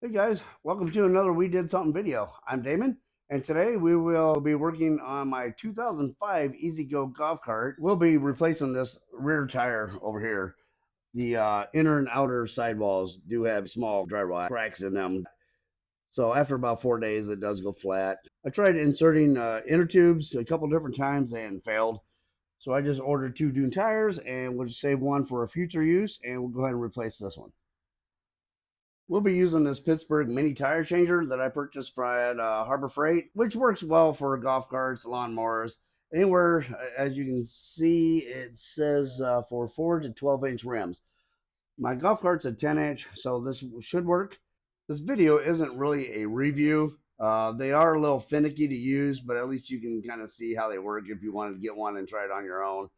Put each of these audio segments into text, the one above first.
Hey guys, welcome to another We Did Something video. I'm Damon, and today we will be working on my 2005 Easy Go golf cart. We'll be replacing this rear tire over here. The inner and outer sidewalls do have small drywall cracks in them. So after about 4 days, it does go flat. I tried inserting inner tubes a couple different times and failed. So I just ordered two new tires and we'll just save one for a future use, and we'll go ahead and replace this one. We'll be using this Pittsburgh Mini-Tire Changer that I purchased at Harbor Freight, which works well for golf carts, lawnmowers, anywhere. As you can see, it says for 4 to 12-inch rims. My golf cart's a 10-inch, so this should work. This video isn't really a review. They are a little finicky to use, but at least you can kind of see how they work if you want to get one and try it on your own.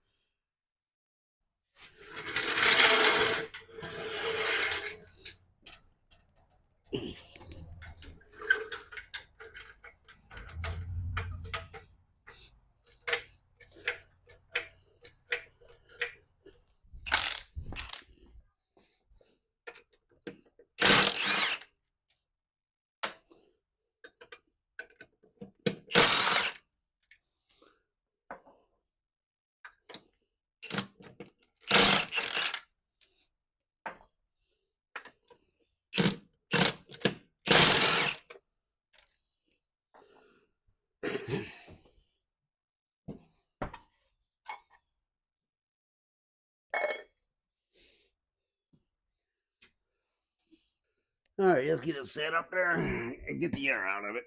All right, let's get it set up there and get the air out of it.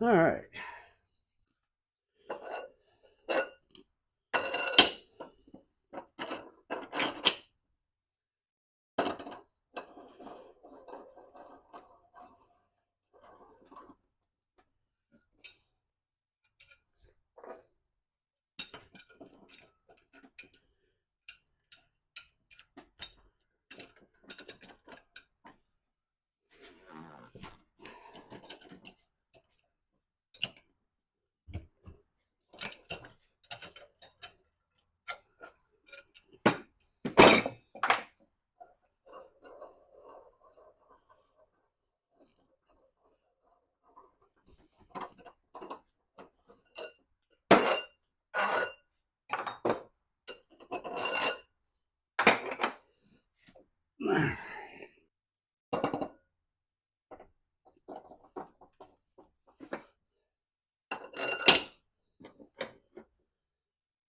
All right.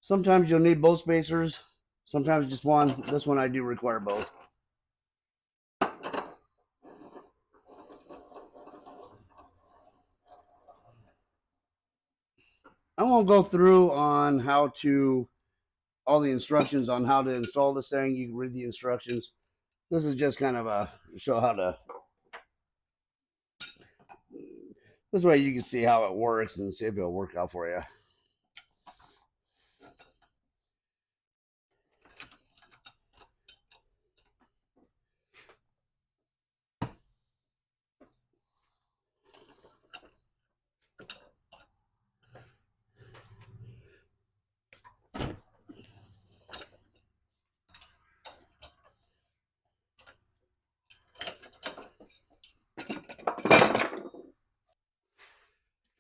Sometimes you'll need both spacers, sometimes just one. This one I do require both. I won't go through on how to all the instructions on how to install this thing. You can read the instructions. This is just kind of a show how to. This way you can see how it works and see if it'll work out for you.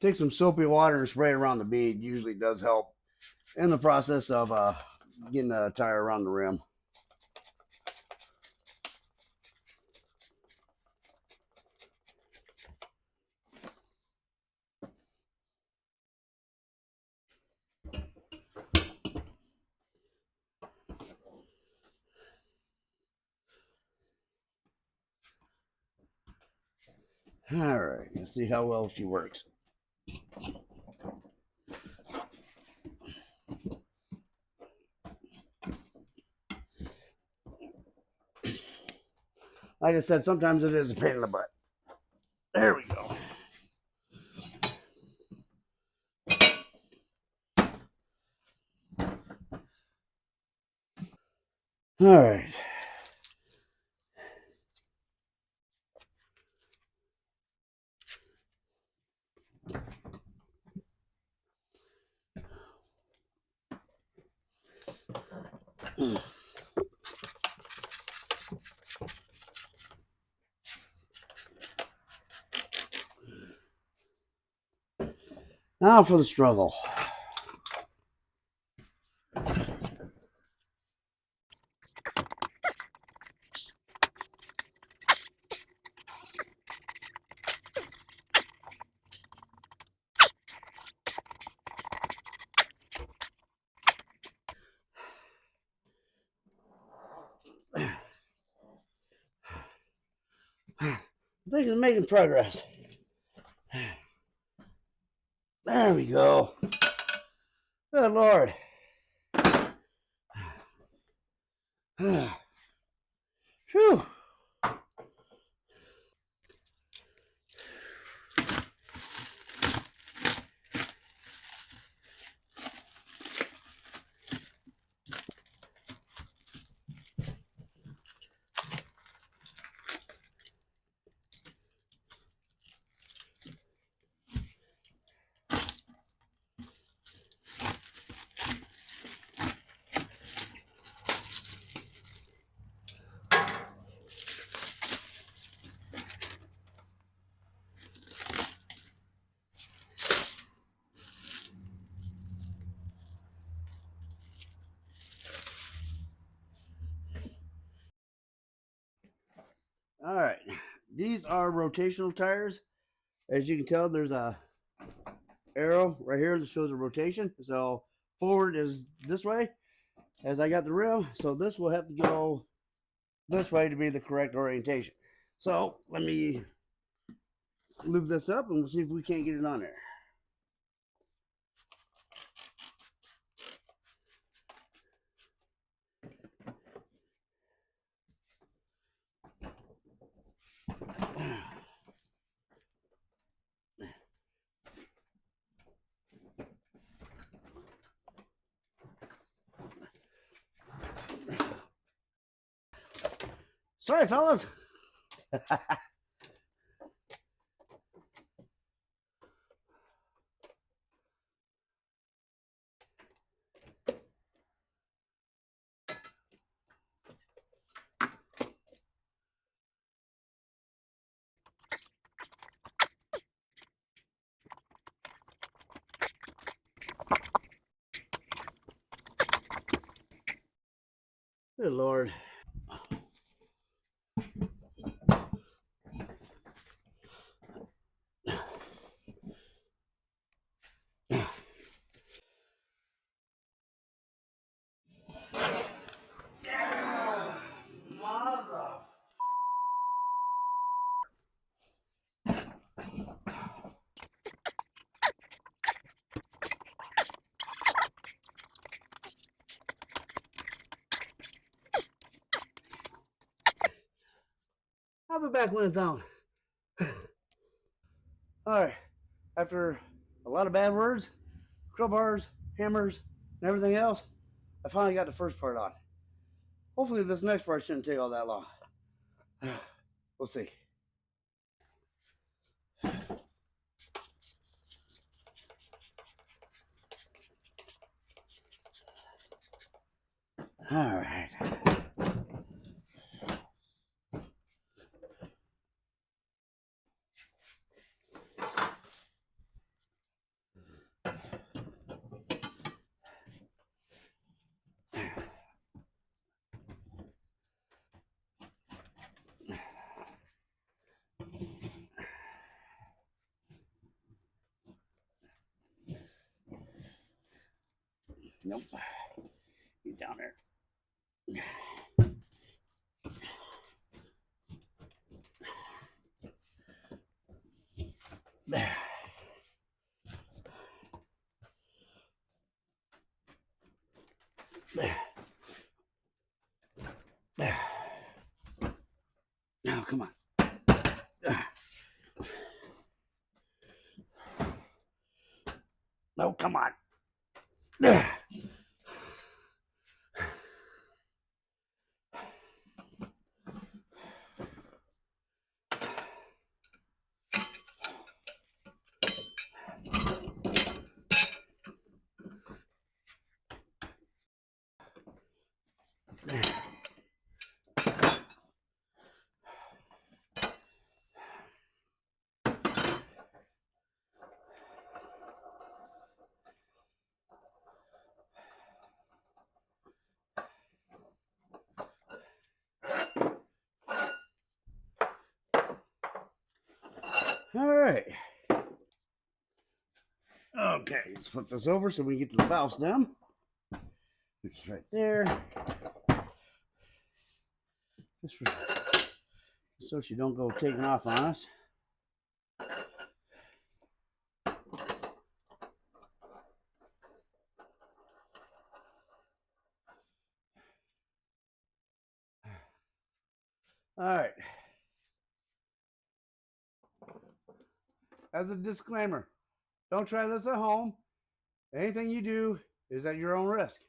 Take some soapy water and spray it around the bead. Usually does help in the process of getting the tire around the rim. All right, let's see how well she works. Like I said, sometimes it is a pain in the butt. There we go. All right. Now for the struggle. I think it's making progress. There we go. Good Lord. Whew. All right. These are rotational tires. As you can tell, there's a arrow right here that shows a rotation. So forward is this way as I got the rim. So this will have to go this way to be the correct orientation. So let me lube this up and we'll see if we can't get it on there. Sorry, fellas. Good Lord. I'll be back when it's down. All right. After a lot of bad words, crowbars, hammers, and everything else, I finally got the first part on. Hopefully this next part shouldn't take all that long. We'll see. All right. Nope. Get down there. There. There. There. Now, come on. No, come on. There. right. Okay, let's flip this over so we can get to the valve stem. It's right there. Just so she don't go taking off on us. All right. As a disclaimer, don't try this at home. Anything you do is at your own risk.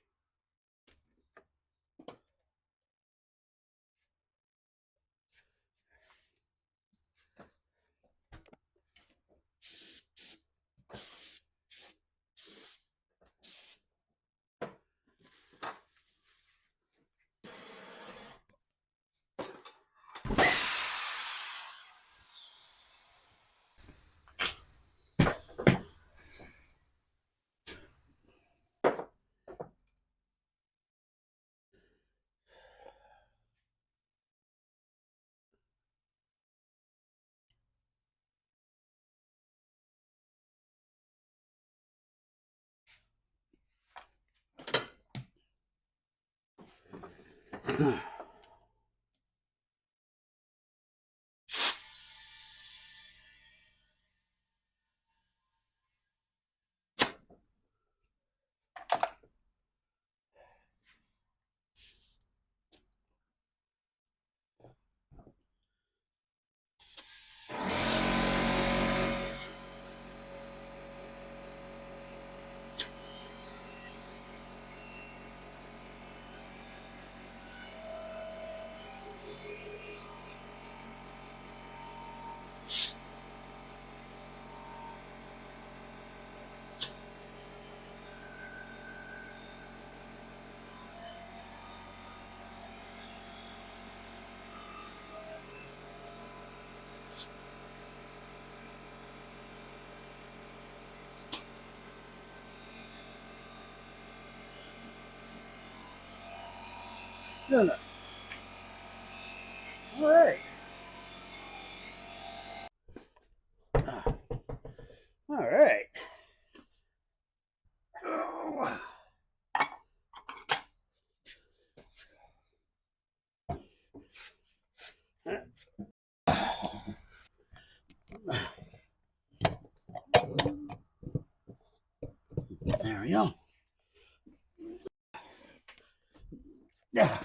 Good enough. All right. All right. Oh. There we go. Yeah.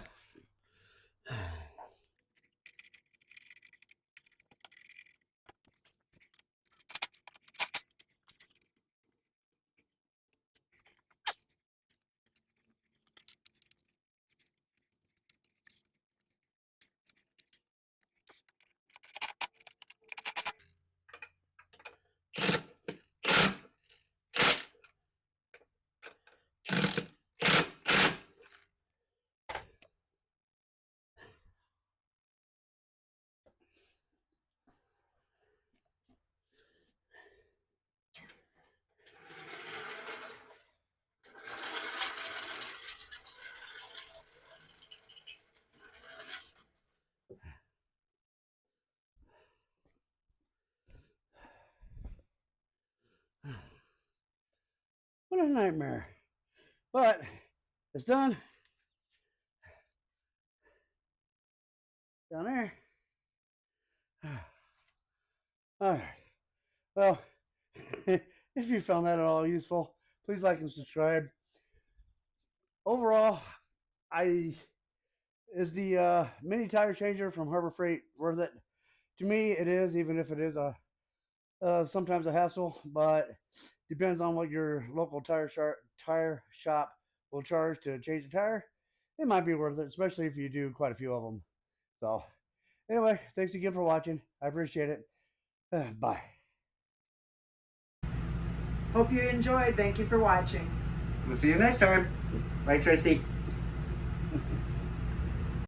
What a nightmare. But it's done. Down there. All right. Well, if you found that at all useful, please like and subscribe. Overall, is the mini tire changer from Harbor Freight worth it? To me, it is, even if it is sometimes a hassle, but depends on what your local tire shop will charge to change the tire. It might be worth it, especially if you do quite a few of them. So, anyway, thanks again for watching. I appreciate it. Bye. Hope you enjoyed. Thank you for watching. We'll see you next time. Bye, Tracy.